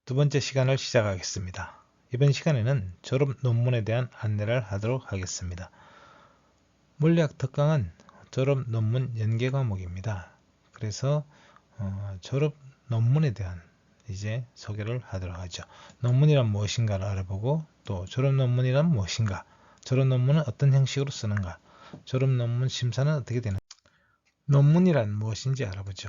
두 번째 시간을 시작하겠습니다. 이번 시간에는 졸업 논문에 대한 안내를 하도록 하겠습니다. 물리학 특강은 졸업 논문 연계 과목입니다. 그래서 졸업 논문에 대한 이제 소개를 하도록 하죠. 논문이란 무엇인가를 알아보고 또 졸업 논문이란 무엇인가, 졸업 논문은 어떤 형식으로 쓰는가, 졸업 논문 심사는 어떻게 되는가, 논문이란 무엇인지 알아보죠.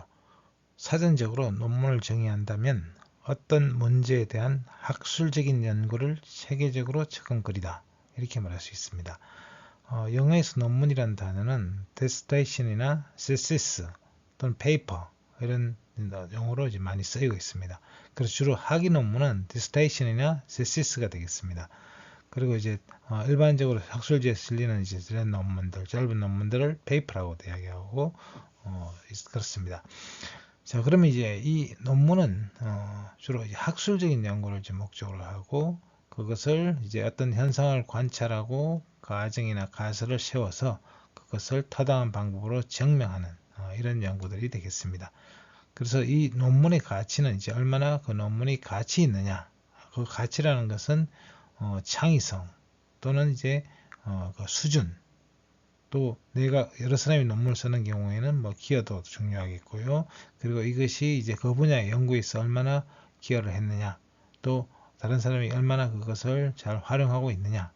사전적으로 논문을 정의한다면 어떤 문제에 대한 학술적인 연구를 체계적으로 적은글이다, 이렇게 말할 수 있습니다. 영어에서 논문이라는 단어는 dissertation이나 thesis 또는 paper 이런 용어로 이제 많이 쓰이고 있습니다. 그래서 주로 학위 논문은 dissertation이나 thesis가 되겠습니다. 그리고 이제 일반적으로 학술지에 실리는 이제 이런 논문들, 짧은 논문들을 paper라고 이야기하고 그렇습니다. 자, 그러면 이제 이 논문은 주로 이제 학술적인 연구를 이제 목적으로 하고, 그것을 이제 어떤 현상을 관찰하고 가정이나 가설을 세워서 그것을 타당한 방법으로 증명하는 이런 연구들이 되겠습니다. 그래서 이 논문의 가치는 이제 얼마나 그 논문이 가치 있느냐, 그 가치라는 것은 창의성 또는 이제 그 수준, 또 내가 여러 사람이 논문을 쓰는 경우에는 뭐 기여도 중요하겠고요. 그리고 이것이 이제 그 분야의 연구에 있어 얼마나 기여를 했느냐, 또 다른 사람이 얼마나 그것을 잘 활용하고 있느냐,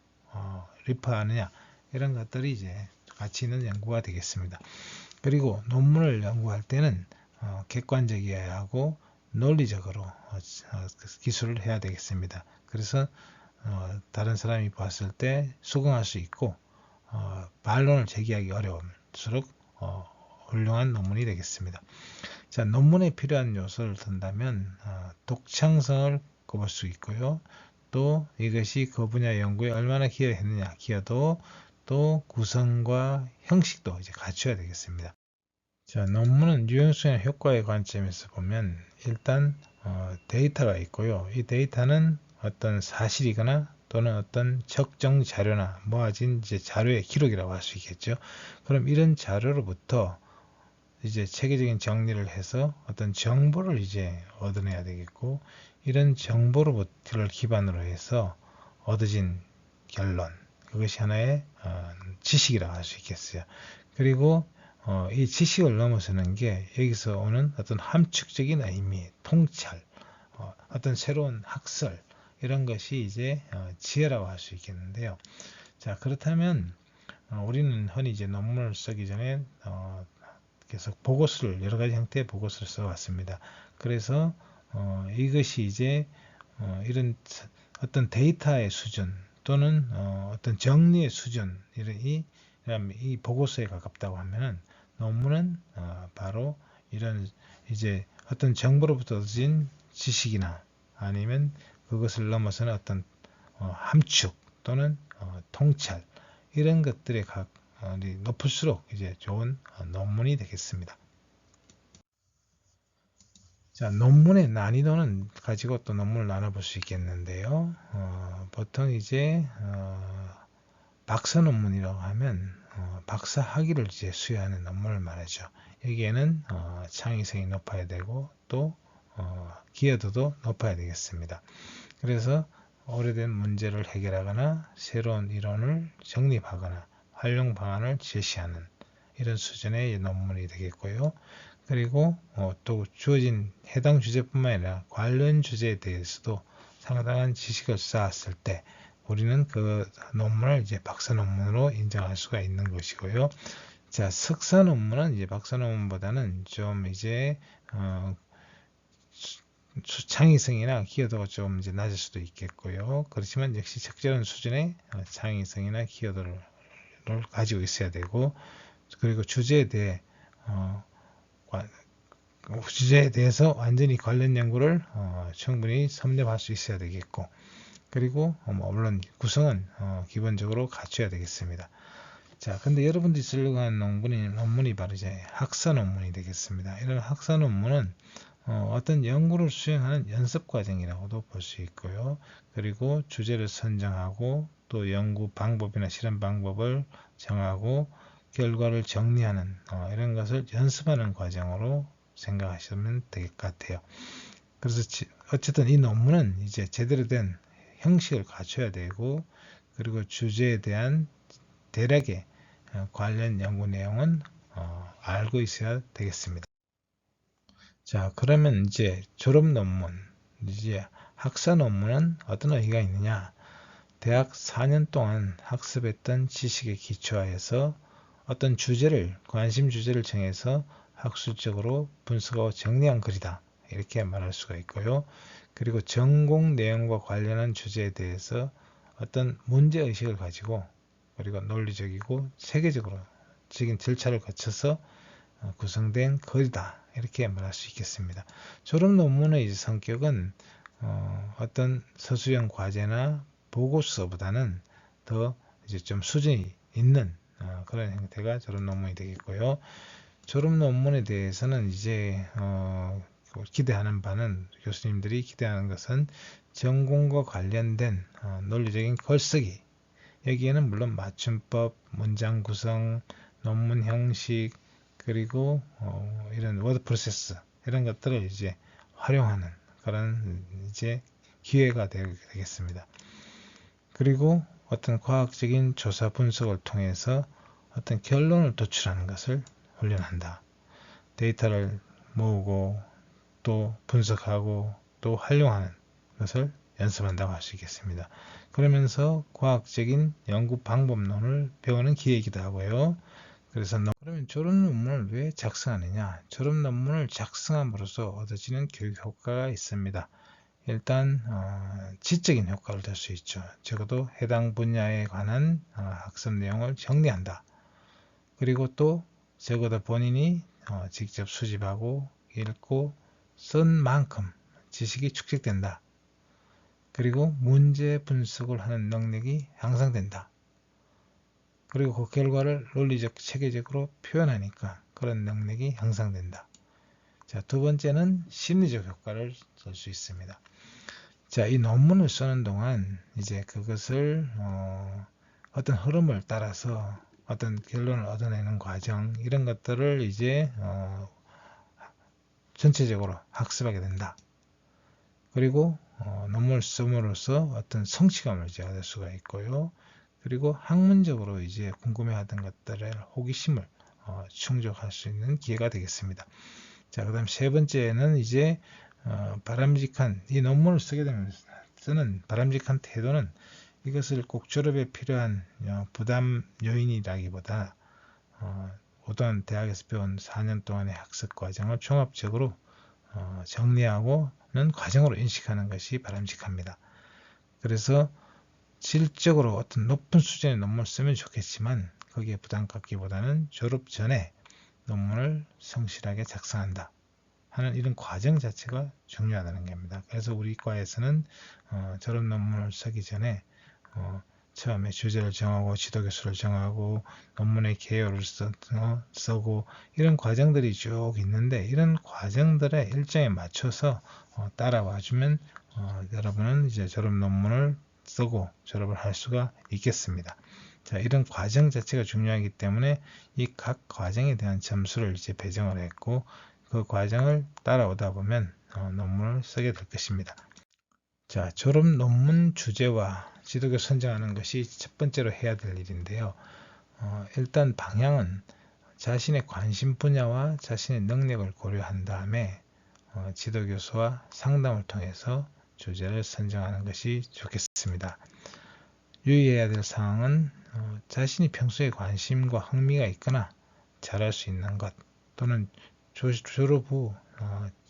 리퍼하느냐, 이런 것들이 이제 가치 있는 연구가 되겠습니다. 그리고 논문을 연구할 때는 객관적이어야 하고 논리적으로 기술을 해야 되겠습니다. 그래서 다른 사람이 봤을 때 수긍할 수 있고 반론을 제기하기 어려울수록 훌륭한 논문이 되겠습니다. 자, 논문에 필요한 요소를 든다면 독창성을 꼽을 수 있고요. 또 이것이 그 분야 연구에 얼마나 기여했느냐, 기여도, 또 구성과 형식도 이제 갖춰야 되겠습니다. 자, 논문은 유용성이나 효과의 관점에서 보면 일단 데이터가 있고요. 이 데이터는 어떤 사실이거나 또는 어떤 적정 자료나 모아진 이제 자료의 기록이라고 할 수 있겠죠. 그럼 이런 자료로부터 이제 체계적인 정리를 해서 어떤 정보를 이제 얻어내야 되겠고, 이런 정보로부터를 기반으로 해서 얻어진 결론, 그것이 하나의 지식이라고 할 수 있겠어요. 그리고 이 지식을 넘어서는 게 여기서 오는 어떤 함축적인 의미, 통찰, 어떤 새로운 학설, 이런 것이 이제 지혜라고 할 수 있겠는데요. 자, 그렇다면 우리는 흔히 이제 논문을 쓰기 전에 계속 보고서를, 여러 가지 형태의 보고서를 써왔습니다. 그래서 이것이 이제 이런 어떤 데이터의 수준 또는 어떤 정리의 수준, 이 보고서에 가깝다고 하면은 논문은 바로 이런 이제 어떤 정보로부터 얻어진 지식이나 아니면 그것을 넘어서는 어떤 함축 또는 통찰, 이런 것들의 높을수록 이제 좋은 논문이 되겠습니다. 자, 논문의 난이도는 가지고 또 논문을 나눠볼 수 있겠는데요. 보통 이제 박사 논문이라고 하면 박사 학위를 이제 수여하는 논문을 말하죠. 여기에는 창의성이 높아야 되고 또 기여도도 높아야 되겠습니다. 그래서 오래된 문제를 해결하거나 새로운 이론을 정립하거나 활용 방안을 제시하는 이런 수준의 논문이 되겠고요. 그리고 또 주어진 해당 주제뿐만 아니라 관련 주제에 대해서도 상당한 지식을 쌓았을 때 우리는 그 논문을 이제 박사 논문으로 인정할 수가 있는 것이고요. 자, 석사 논문은 이제 박사 논문보다는 좀 이제 창의성이나 기여도가 좀 이제 낮을 수도 있겠고요. 그렇지만 역시 적절한 수준의 창의성이나 기여도를 가지고 있어야 되고, 그리고 주제에 대해서 완전히 관련 연구를 충분히 섭렵할 수 있어야 되겠고, 그리고 물론 구성은 기본적으로 갖춰야 되겠습니다. 자, 근데 여러분들이 쓰려고 하는 논문이 바로 이제 학사 논문이 되겠습니다. 이런 학사 논문은 어떤 연구를 수행하는 연습 과정이라고도 볼 수 있고요. 그리고 주제를 선정하고 또 연구 방법이나 실험 방법을 정하고 결과를 정리하는 이런 것을 연습하는 과정으로 생각하시면 될 것 같아요. 그래서 어쨌든 이 논문은 이제 제대로 된 형식을 갖춰야 되고, 그리고 주제에 대한 대략의 관련 연구 내용은 알고 있어야 되겠습니다. 자, 그러면 이제 졸업 논문, 이제 학사 논문은 어떤 의의가 있느냐? 대학 4년 동안 학습했던 지식에 기초하여서 어떤 주제를, 관심 주제를 정해서 학술적으로 분석하고 정리한 글이다. 이렇게 말할 수가 있고요. 그리고 전공 내용과 관련한 주제에 대해서 어떤 문제의식을 가지고, 그리고 논리적이고 체계적인 절차를 거쳐서 구성된 글이다. 이렇게 말할 수 있겠습니다. 졸업 논문의 성격은 어떤 서술형 과제나 보고서보다는 더 이제 좀 수준이 있는 그런 형태가 졸업 논문이 되겠고요. 졸업 논문에 대해서는 이제 기대하는 바는, 교수님들이 기대하는 것은 전공과 관련된 논리적인 글쓰기, 여기에는 물론 맞춤법, 문장 구성, 논문 형식, 그리고 이런 워드 프로세스, 이런 것들을 이제 활용하는 그런 이제 기회가 되겠습니다. 그리고 어떤 과학적인 조사 분석을 통해서 어떤 결론을 도출하는 것을 훈련한다. 데이터를 모으고 또 분석하고 또 활용하는 것을 연습한다고 할 수 있겠습니다. 그러면서 과학적인 연구 방법론을 배우는 기회이기도 하고요. 그래서 그러면 졸업 논문을 왜 작성하느냐? 졸업 논문을 작성함으로써 얻어지는 교육 효과가 있습니다. 일단 지적인 효과를 줄 수 있죠. 적어도 해당 분야에 관한 학습 내용을 정리한다. 그리고 또 적어도 본인이 직접 수집하고 읽고 쓴 만큼 지식이 축적된다. 그리고 문제 분석을 하는 능력이 향상된다. 그리고 그 결과를 논리적, 체계적으로 표현하니까 그런 능력이 향상된다. 자, 두 번째는 심리적 효과를 줄 수 있습니다. 자, 이 논문을 쓰는 동안 이제 그것을 어떤 흐름을 따라서 어떤 결론을 얻어내는 과정, 이런 것들을 이제 전체적으로 학습하게 된다. 그리고 논문을 씀으로써 어떤 성취감을 이제 얻을 수가 있고요. 그리고 학문적으로 이제 궁금해하던 것들의 호기심을 충족할 수 있는 기회가 되겠습니다. 자, 그다음 세 번째는 이제 바람직한, 이 논문을 쓰게 되면서는 바람직한 태도는 이것을 꼭 졸업에 필요한 부담 요인이라기보다 어떤 대학에서 배운 4년 동안의 학습 과정을 종합적으로 정리하고는 과정으로 인식하는 것이 바람직합니다. 그래서 질적으로 어떤 높은 수준의 논문을 쓰면 좋겠지만 거기에 부담 갖기보다는 졸업 전에 논문을 성실하게 작성한다 하는 이런 과정 자체가 중요하다는 겁니다. 그래서 우리 과에서는 졸업 논문을 쓰기 전에 처음에 주제를 정하고 지도교수를 정하고 논문의 개요를 쓰고 이런 과정들이 쭉 있는데, 이런 과정들의 일정에 맞춰서 따라와주면 여러분은 이제 졸업 논문을 쓰고 졸업을 할 수가 있겠습니다. 자, 이런 과정 자체가 중요하기 때문에 이 각 과정에 대한 점수를 이제 배정을 했고, 그 과정을 따라오다 보면 논문을 쓰게 될 것입니다. 자, 졸업 논문 주제와 지도교수 선정하는 것이 첫 번째로 해야 될 일인데요. 일단 방향은 자신의 관심 분야와 자신의 능력을 고려한 다음에 지도교수와 상담을 통해서 주제를 선정하는 것이 좋겠습니다. 유의해야 될 사항은 자신이 평소에 관심과 흥미가 있거나 잘할 수 있는 것, 또는 졸업 후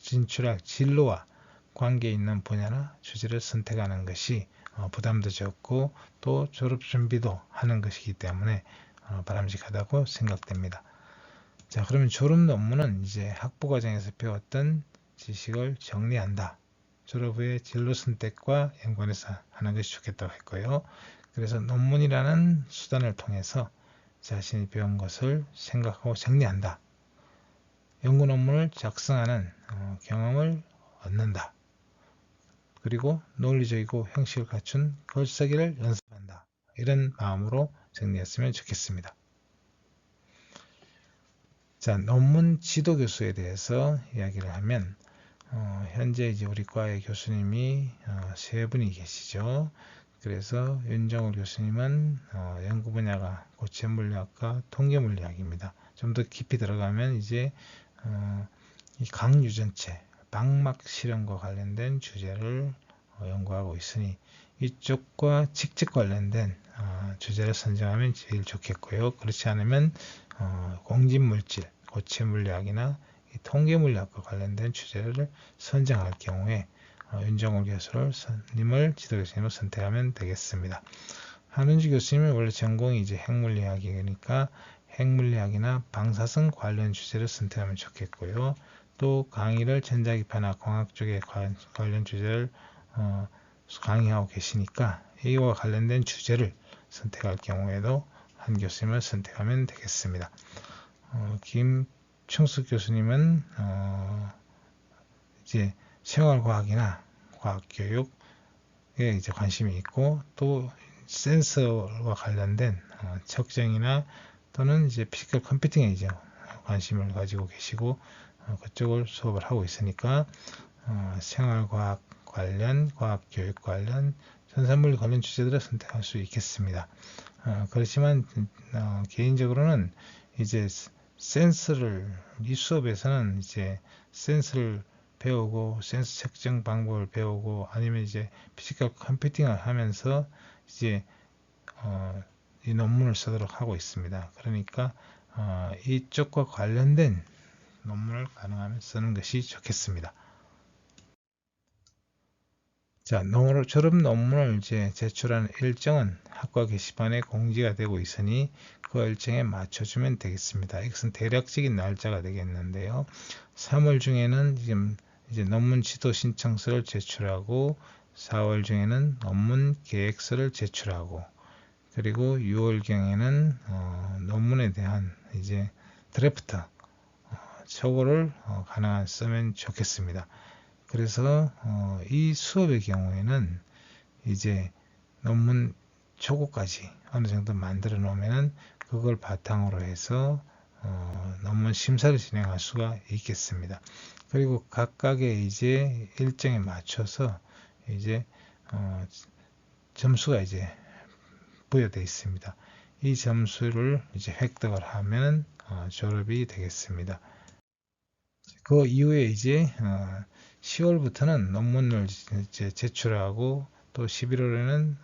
진출할 진로와 관계 있는 분야나 주제를 선택하는 것이 부담도 적고 또 졸업 준비도 하는 것이기 때문에 바람직하다고 생각됩니다. 자, 그러면 졸업 논문은 이제 학부 과정에서 배웠던 지식을 정리한다. 졸업 후에 진로 선택과 연관해서 하는 것이 좋겠다고 했고요. 그래서 논문이라는 수단을 통해서 자신이 배운 것을 생각하고 정리한다. 연구 논문을 작성하는 경험을 얻는다. 그리고 논리적이고 형식을 갖춘 글쓰기를 연습한다. 이런 마음으로 정리했으면 좋겠습니다. 자, 논문 지도교수에 대해서 이야기를 하면 현재 이제 우리 과의 교수님이 세 분이 계시죠. 그래서 윤정울 교수님은 연구 분야가 고체물리학과 통계물리학입니다. 좀 더 깊이 들어가면 이제 이 강유전체, 망막 실험과 관련된 주제를 연구하고 있으니 이쪽과 직접 관련된 주제를 선정하면 제일 좋겠고요. 그렇지 않으면 공진물질, 고체물리학이나 통계물리학과 관련된 주제를 선정할 경우에 윤정호 교수님을 지도 교수님을 선택하면 되겠습니다. 한은주 교수님은 원래 전공이 이제 핵물리학이니까 핵물리학이나 방사성 관련 주제를 선택하면 좋겠고요. 또 강의를 전자기파나 광학 쪽에 관련 주제를 강의하고 계시니까 이와 관련된 주제를 선택할 경우에도 한 교수님을 선택하면 되겠습니다. 김충숙 교수님은 이제 생활과학이나 과학교육에 이제 관심이 있고 또 센서와 관련된 측정이나 또는 이제 피지컬 컴퓨팅에 이제 관심을 가지고 계시고 그쪽을 수업을 하고 있으니까 생활과학 관련, 과학교육 관련, 전산물리 관련 주제들을 선택할 수 있겠습니다. 그렇지만 개인적으로는 이제 센서를 이 수업에서는 이제 센서를 배우고 센서 측정 방법을 배우고 아니면 이제 피지컬 컴퓨팅을 하면서 이제 이 논문을 쓰도록 하고 있습니다. 그러니까 이쪽과 관련된 논문을 가능하면 쓰는 것이 좋겠습니다. 자, 졸업 논문을 이제 제출하는 일정은 학과 게시판에 공지가 되고 있으니 그 일정에 맞춰주면 되겠습니다. 이것은 대략적인 날짜가 되겠는데요. 3월 중에는 지금 이제 논문 지도 신청서를 제출하고 4월 중에는 논문 계획서를 제출하고 그리고 6월경에는 논문에 대한 이제 드래프트 초고를 가능한 쓰면 좋겠습니다. 그래서 이 수업의 경우에는 이제 논문 초고까지 어느 정도 만들어 놓으면 그걸 바탕으로 해서 논문 심사를 진행할 수가 있겠습니다. 그리고 각각의 이제 일정에 맞춰서 이제 점수가 이제 부여되어 있습니다. 이 점수를 이제 획득을 하면 졸업이 되겠습니다. 그 이후에 이제 10월부터는 논문을 이제 제출하고 또 11월에는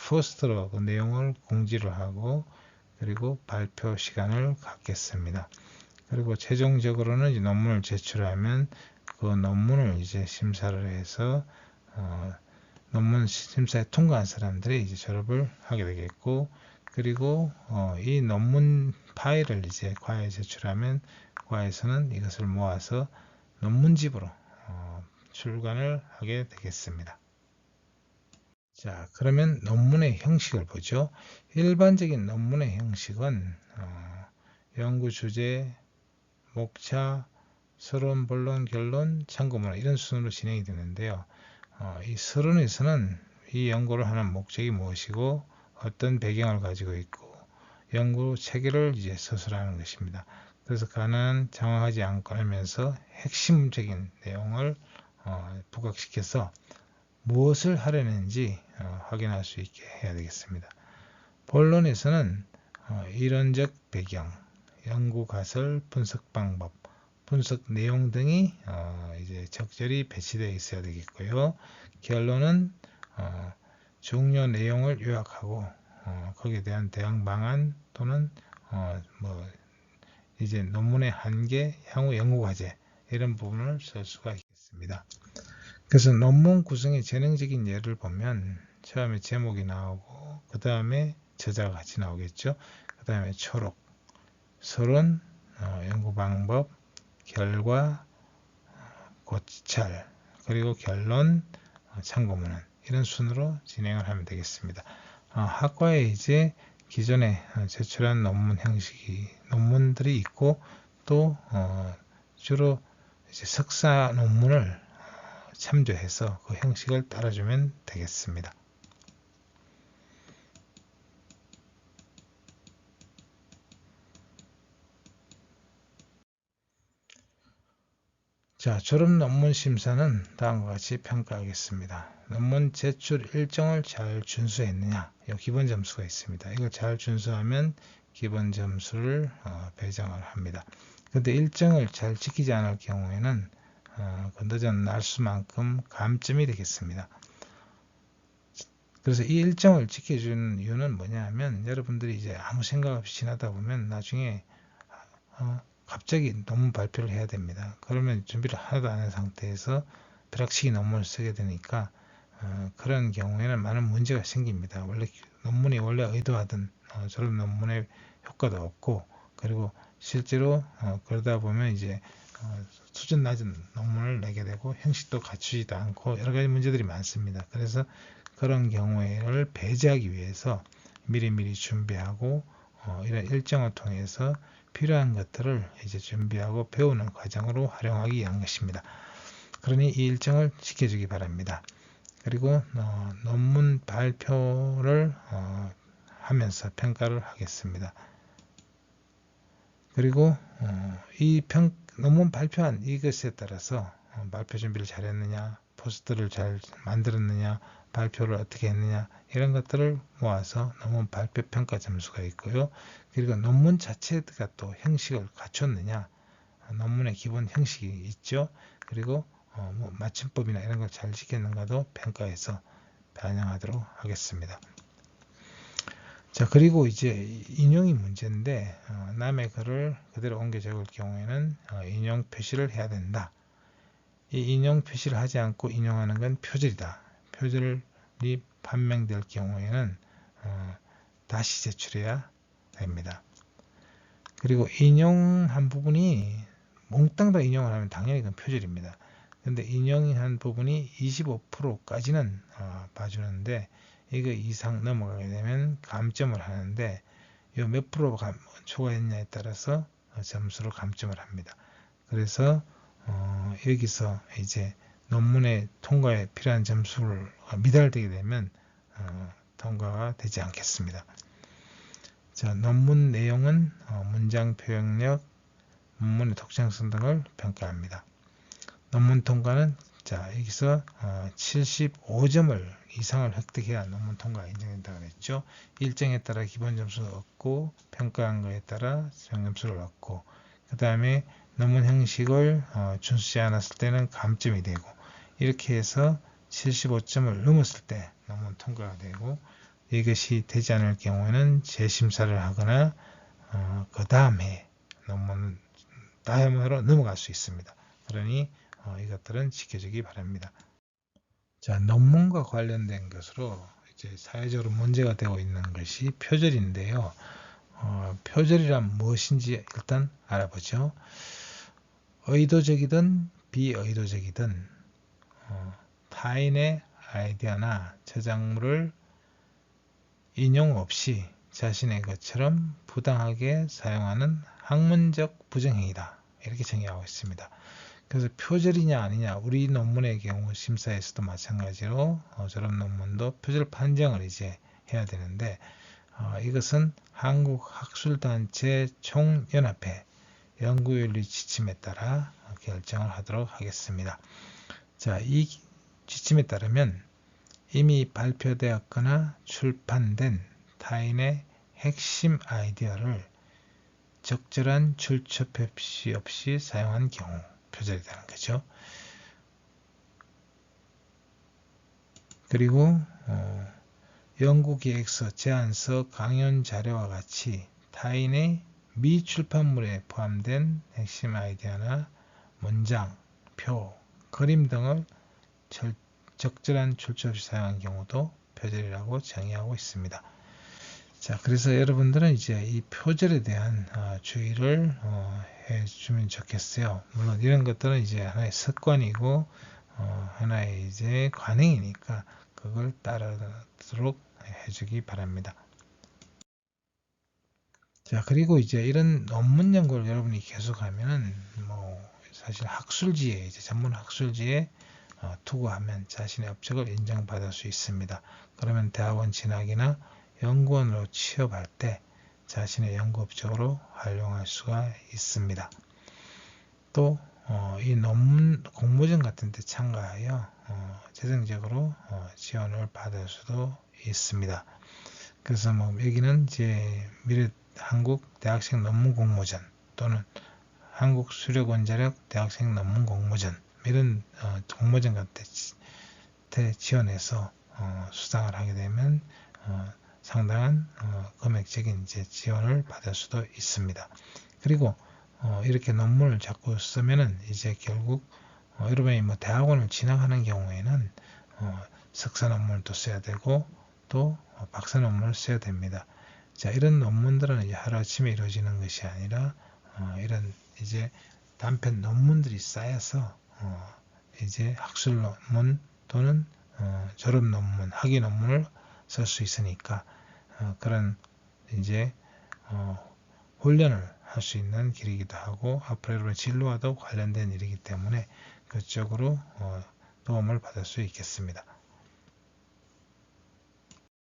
포스터로 그 내용을 공지를 하고 그리고 발표 시간을 갖겠습니다. 그리고 최종적으로는 이제 논문을 제출하면 그 논문을 이제 심사를 해서 논문 심사에 통과한 사람들이 이제 졸업을 하게 되겠고 그리고 이 논문 파일을 이제 과에 제출하면 과에서는 이것을 모아서 논문집으로 출간을 하게 되겠습니다. 자, 그러면 논문의 형식을 보죠. 일반적인 논문의 형식은 연구 주제, 목차, 서론, 본론, 결론, 참고문 이런 순으로 진행이 되는데요. 이 서론에서는 이 연구를 하는 목적이 무엇이고 어떤 배경을 가지고 있고 연구 체계를 이제 서술하는 것입니다. 그래서 가능한 장황하지 않고 하면서 핵심적인 내용을 부각시켜서 무엇을 하려는지 확인할 수 있게 해야 되겠습니다. 본론에서는 이론적 배경, 연구 가설, 분석 방법, 분석 내용 등이 이제 적절히 배치되어 있어야 되겠고요. 결론은 중요 내용을 요약하고 거기에 대한 대응 방안 또는 이제 논문의 한계, 향후 연구 과제 이런 부분을 쓸 수가 있겠습니다. 그래서 논문 구성의 전형적인 예를 보면 처음에 제목이 나오고 그 다음에 저자가 같이 나오겠죠. 그 다음에 초록, 서론, 연구 방법, 결과, 고찰, 그리고 결론, 참고문헌 이런 순으로 진행을 하면 되겠습니다. 학과에 이제 기존에 제출한 논문들이 있고 또 주로 이제 석사 논문을 참조해서 그 형식을 따라주면 되겠습니다. 자, 졸업 논문 심사는 다음과 같이 평가하겠습니다. 논문 제출 일정을 잘 준수했느냐, 이 기본 점수가 있습니다. 이걸 잘 준수하면 기본 점수를 배정을 합니다. 근데 일정을 잘 지키지 않을 경우에는 늦은 날수만큼 감점이 되겠습니다. 그래서 이 일정을 지켜주는 이유는 뭐냐 하면, 여러분들이 이제 아무 생각 없이 지나다 보면 나중에 갑자기 논문 발표를 해야 됩니다. 그러면 준비를 하나도 안 한 상태에서 벼락치기 논문을 쓰게 되니까 그런 경우에는 많은 문제가 생깁니다. 논문이 원래 의도하던 졸업 논문의 효과도 없고, 그리고 실제로 그러다 보면 이제 수준 낮은 논문을 내게 되고 형식도 갖추지도 않고 여러 가지 문제들이 많습니다. 그래서 그런 경우를 배제하기 위해서 미리미리 준비하고 이런 일정을 통해서 필요한 것들을 이제 준비하고 배우는 과정으로 활용하기 위한 것입니다. 그러니 이 일정을 지켜주기 바랍니다. 그리고 논문 발표를 하면서 평가를 하겠습니다. 그리고 이 논문 발표한 이것에 따라서 발표 준비를 잘했느냐, 포스터를 잘 만들었느냐, 발표를 어떻게 했느냐, 이런 것들을 모아서 논문 발표 평가 점수가 있고요. 그리고 논문 자체가 또 형식을 갖췄느냐, 논문의 기본 형식이 있죠. 그리고 맞춤법이나 이런 걸 잘 지켰는가도 평가해서 반영하도록 하겠습니다. 자, 그리고 이제 인용이 문제인데, 남의 글을 그대로 옮겨 적을 경우에는 인용 표시를 해야 된다. 이 인용 표시를 하지 않고 인용하는 건 표절이다. 표절이 판명될 경우에는 다시 제출해야 됩니다. 그리고 인용한 부분이 몽땅 다 인용을 하면 당연히 그건 표절입니다. 근데 인용한 부분이 25%까지는 봐주는데, 이거 이상 넘어가게 되면 감점을 하는데, 이 몇 프로 초과했냐에 따라서 점수로 감점을 합니다. 그래서 여기서 이제 논문의 통과에 필요한 점수를 미달되게 되면 통과가 되지 않겠습니다. 자, 논문 내용은 문장 표현력, 논문의 독창성 등을 평가합니다. 논문 통과는 자, 여기서 75점을 이상을 획득해야 논문 통과가 인정된다고 했죠. 일정에 따라 기본 점수를 얻고 평가한 것에 따라 점수를 얻고, 그 다음에 논문 형식을 준수하지 않았을 때는 감점이 되고, 이렇게 해서 75점을 넘었을 때 논문 통과가 되고, 이것이 되지 않을 경우에는 재심사를 하거나 그 다음에 논문 다음으로 넘어갈 수 있습니다. 그러니 이것들은 지켜주기 바랍니다. 자, 논문과 관련된 것으로 이제 사회적으로 문제가 되고 있는 것이 표절인데요. 표절이란 무엇인지 일단 알아보죠. 의도적이든 비의도적이든 타인의 아이디어나 저작물을 인용 없이 자신의 것처럼 부당하게 사용하는 학문적 부정행위다. 이렇게 정의하고 있습니다. 그래서 표절이냐 아니냐, 우리 논문의 경우 심사에서도 마찬가지로 졸업 논문도 표절 판정을 이제 해야 되는데, 이것은 한국학술단체 총연합회 연구윤리 지침에 따라 결정을 하도록 하겠습니다. 자, 이 지침에 따르면 이미 발표되었거나 출판된 타인의 핵심 아이디어를 적절한 출처 표시 없이 사용한 경우 표절이 되는 거죠. 그리고 연구계획서, 제안서, 강연 자료와 같이 타인의 미출판물에 포함된 핵심 아이디어나 문장, 표, 그림 등을 적절한 출처 없이 사용한 경우도 표절이라고 정의하고 있습니다. 자, 그래서 여러분들은 이제 이 표절에 대한 주의를 해주면 좋겠어요. 물론 이런 것들은 이제 하나의 습관이고 하나의 이제 관행이니까 그걸 따르도록 해주기 바랍니다. 자, 그리고 이제 이런 논문 연구를 여러분이 계속하면은 사실 학술지에 이제 전문 학술지에 투고하면 자신의 업적을 인정받을 수 있습니다. 그러면 대학원 진학이나 연구원으로 취업할 때 자신의 연구 업적으로 활용할 수가 있습니다. 또 이 논문 공모전 같은 데 참가하여 재정적으로 지원을 받을 수도 있습니다. 그래서 뭐 여기는 이제 미래 한국 대학생 논문 공모전 또는 한국 수력 원자력 대학생 논문 공모전 이런 공모전 같은 데 지원해서 수상을 하게 되면 상당한 금액적인 이제 지원을 받을 수도 있습니다. 그리고 이렇게 논문을 자꾸 쓰면은 이제 결국 여러분이 뭐 대학원을 진학하는 경우에는 석사 논문도 써야 되고 또 박사 논문을 써야 됩니다. 자, 이런 논문들은 이제 하루아침에 이루어지는 것이 아니라 이런 이제 단편 논문들이 쌓여서 이제 학술 논문 또는 졸업 논문, 학위 논문을 쓸 수 있으니까 그런 이제 훈련을 할 수 있는 길이기도 하고 앞으로 여러분 진로와도 관련된 일이기 때문에 그쪽으로 도움을 받을 수 있겠습니다.